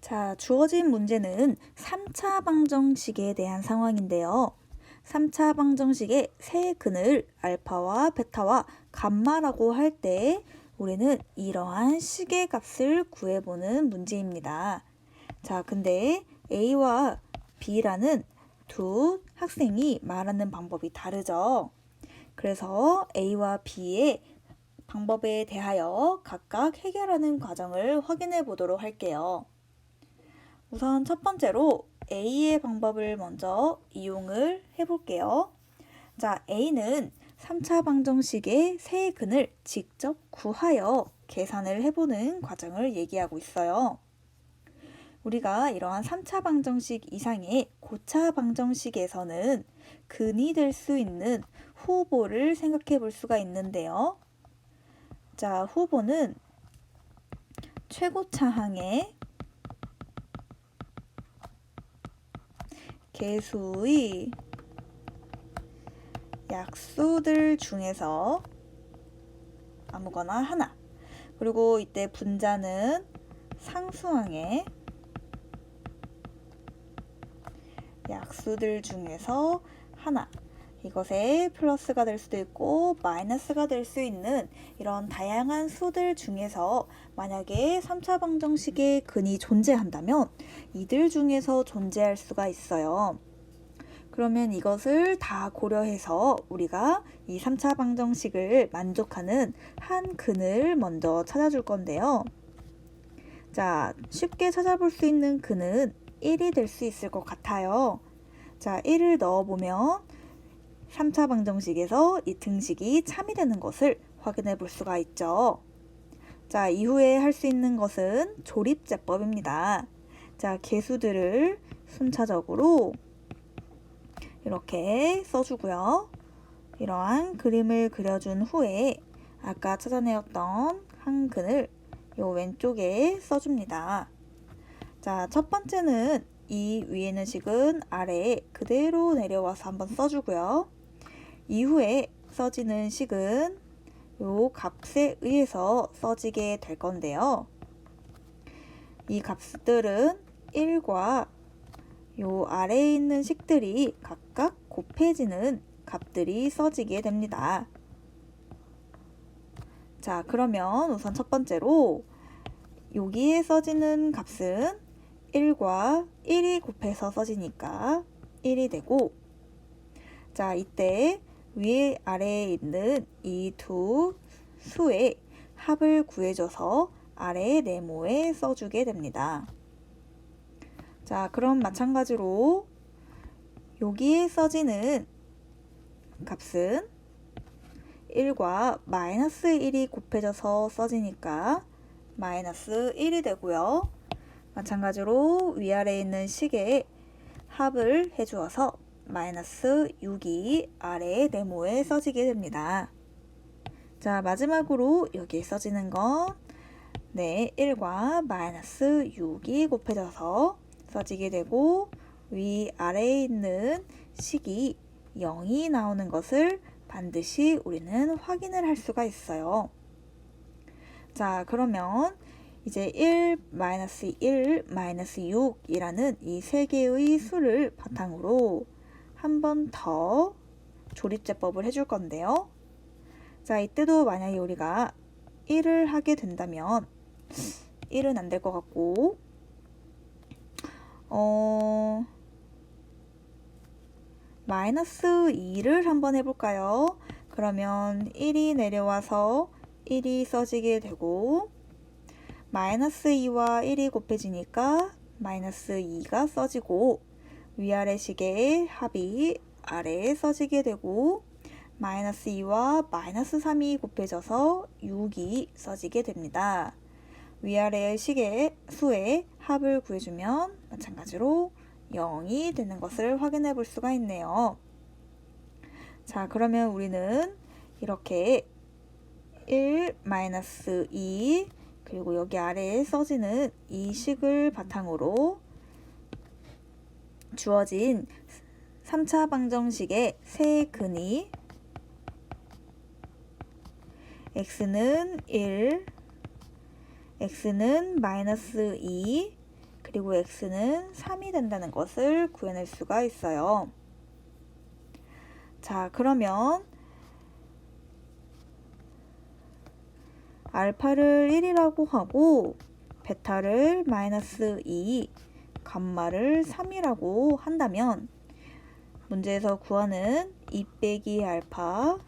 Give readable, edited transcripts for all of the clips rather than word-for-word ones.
자, 주어진 문제는 3차 방정식에 대한 상황인데요. 3차 방정식의 세 근을 알파와 베타와 감마라고 할 때 우리는 이러한 식의 값을 구해보는 문제입니다. 자, 근데 A와 B라는 두 학생이 말하는 방법이 다르죠. 그래서 A와 B의 방법에 대하여 각각 해결하는 과정을 확인해 보도록 할게요. 우선 첫 번째로 A의 방법을 먼저 이용을 해볼게요. 자, A는 3차 방정식의 세 근을 직접 구하여 계산을 해보는 과정을 얘기하고 있어요. 우리가 이러한 3차 방정식 이상의 고차 방정식에서는 근이 될 수 있는 후보를 생각해 볼 수가 있는데요. 자, 후보는 최고차항의 개수의 약수들 중에서 아무거나 하나, 그리고 이때 분자는 상수항의 약수들 중에서 하나, 이것에 플러스가 될 수도 있고 마이너스가 될 수 있는 이런 다양한 수들 중에서 만약에 3차 방정식의 근이 존재한다면 이들 중에서 존재할 수가 있어요. 그러면 이것을 다 고려해서 우리가 이 3차 방정식을 만족하는 한 근을 먼저 찾아줄 건데요. 자, 쉽게 찾아볼 수 있는 근은 1이 될 수 있을 것 같아요. 자, 1을 넣어보면 3차 방정식에서 이 등식이 참이 되는 것을 확인해 볼 수가 있죠. 자, 이후에 할 수 있는 것은 조립제법입니다. 자, 개수들을 순차적으로 이렇게 써주고요. 이러한 그림을 그려준 후에 아까 찾아내었던 한 근을 요 왼쪽에 써줍니다. 자, 첫 번째는 이 위에 있는 식은 아래에 그대로 내려와서 한번 써주고요. 이후에 써지는 식은 요 값에 의해서 써지게 될 건데요. 이 값들은 1과 요 아래에 있는 식들이 각각 곱해지는 값들이 써지게 됩니다. 자, 그러면 우선 첫 번째로 여기에 써지는 값은 1과 1이 곱해서 써지니까 1이 되고, 자, 이때 위에 아래에 있는 이 두 수의 합을 구해줘서 아래의 네모에 써주게 됩니다. 자, 그럼 마찬가지로 여기에 써지는 값은 1과 마이너스 1이 곱해져서 써지니까 마이너스 1이 되고요. 마찬가지로 위아래에 있는 식의 합을 해주어서 마이너스 6이 아래의 네모에 써지게 됩니다. 자, 마지막으로 여기에 써지는 건 1과 마이너스 6이 곱해져서 써지게 되고 위아래에 있는 식이 0이 나오는 것을 반드시 우리는 확인을 할 수가 있어요. 자, 그러면 이제 1, 마이너스 1, 마이너스 6이라는 이 세 개의 수를 바탕으로 한 번 더 조립제법을 해줄 건데요. 자, 이때도 만약에 우리가 1을 하게 된다면 1은 안 될 것 같고 마이너스 2를 한번 해볼까요? 그러면 1이 내려와서 1이 써지게 되고 마이너스 2와 1이 곱해지니까 마이너스 2가 써지고 위아래 식의 합이 아래에 써지게 되고 마이너스 2와 마이너스 3이 곱해져서 6이 써지게 됩니다. 위아래의 식의 수의 합을 구해주면 마찬가지로 0이 되는 것을 확인해 볼 수가 있네요. 자, 그러면 우리는 이렇게 1, 마이너스 2 그리고 여기 아래에 써지는 이 식을 바탕으로 주어진 3차 방정식의 세 근이 x는 1, x는 마이너스 2, 그리고 x는 3이 된다는 것을 구해낼 수가 있어요. 자, 그러면 알파를 1이라고 하고 베타를 마이너스 2, 감마를 3이라고 한다면 문제에서 구하는 2 빼기 알파,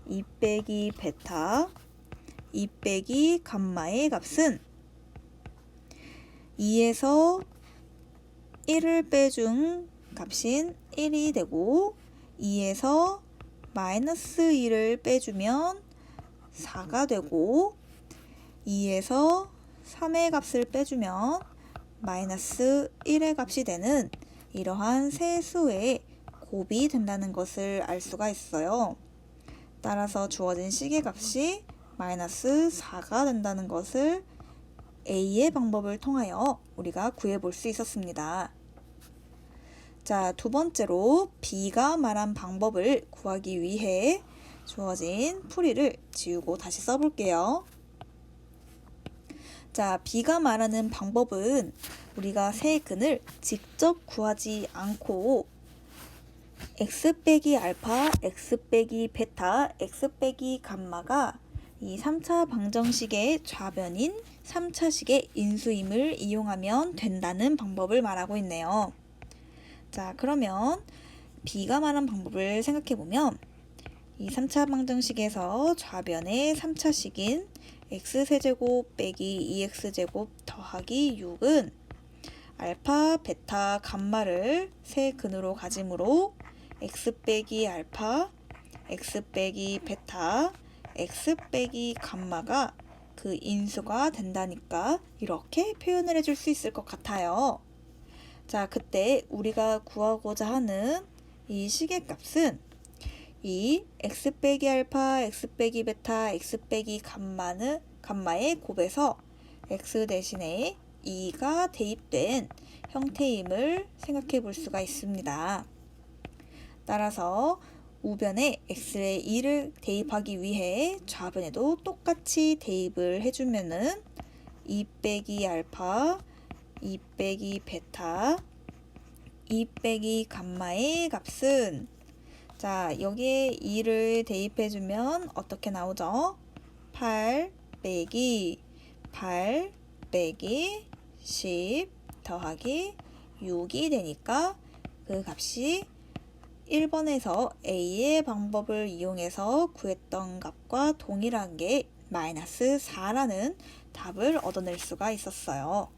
2 빼기 베타, 2 빼기 감마의 값은 2에서 1을 빼준 값인 1이 되고 2에서 마이너스 2를 빼주면 4가 되고 2에서 3의 값을 빼주면 마이너스 1의 값이 되는 이러한 세 수의 곱이 된다는 것을 알 수가 있어요. 따라서 주어진 시계값이 마이너스 4가 된다는 것을 A의 방법을 통하여 우리가 구해볼 수 있었습니다. 자, 두 번째로 B가 말한 방법을 구하기 위해 주어진 풀이를 지우고 다시 써볼게요. 자, B가 말하는 방법은 우리가 세 근을 직접 구하지 않고 x 빼기 알파, x 빼기 베타, x 빼기 감마가 이 3차 방정식의 좌변인 3차식의 인수임을 이용하면 된다는 방법을 말하고 있네요. 자, 그러면 B가 말한 방법을 생각해보면 이 3차 방정식에서 좌변의 3차식인 x세제곱 빼기 2x제곱 더하기 6은 알파, 베타, 감마를 세 근으로 가지므로 x 빼기 알파, x 빼기 베타, x 빼기 감마가 그 인수가 된다니까 이렇게 표현을 해줄 수 있을 것 같아요. 자, 그때 우리가 구하고자 하는 이 시계값은 이 x 빼기 알파, x 빼기 베타, x 빼기 감마의 곱에서 x 대신에 2가 대입된 형태임을 생각해 볼 수가 있습니다. 따라서 우변에 x의 2를 대입하기 위해 좌변에도 똑같이 대입을 해주면은 2 빼기 알파, 2 빼기 베타, 2 빼기 감마의 값은 자, 여기에 2를 대입해주면 어떻게 나오죠? 8 빼기 8 빼기 10 더하기 6이 되니까 그 값이 1번에서 A의 방법을 이용해서 구했던 값과 동일한 게 마이너스 4라는 답을 얻어낼 수가 있었어요.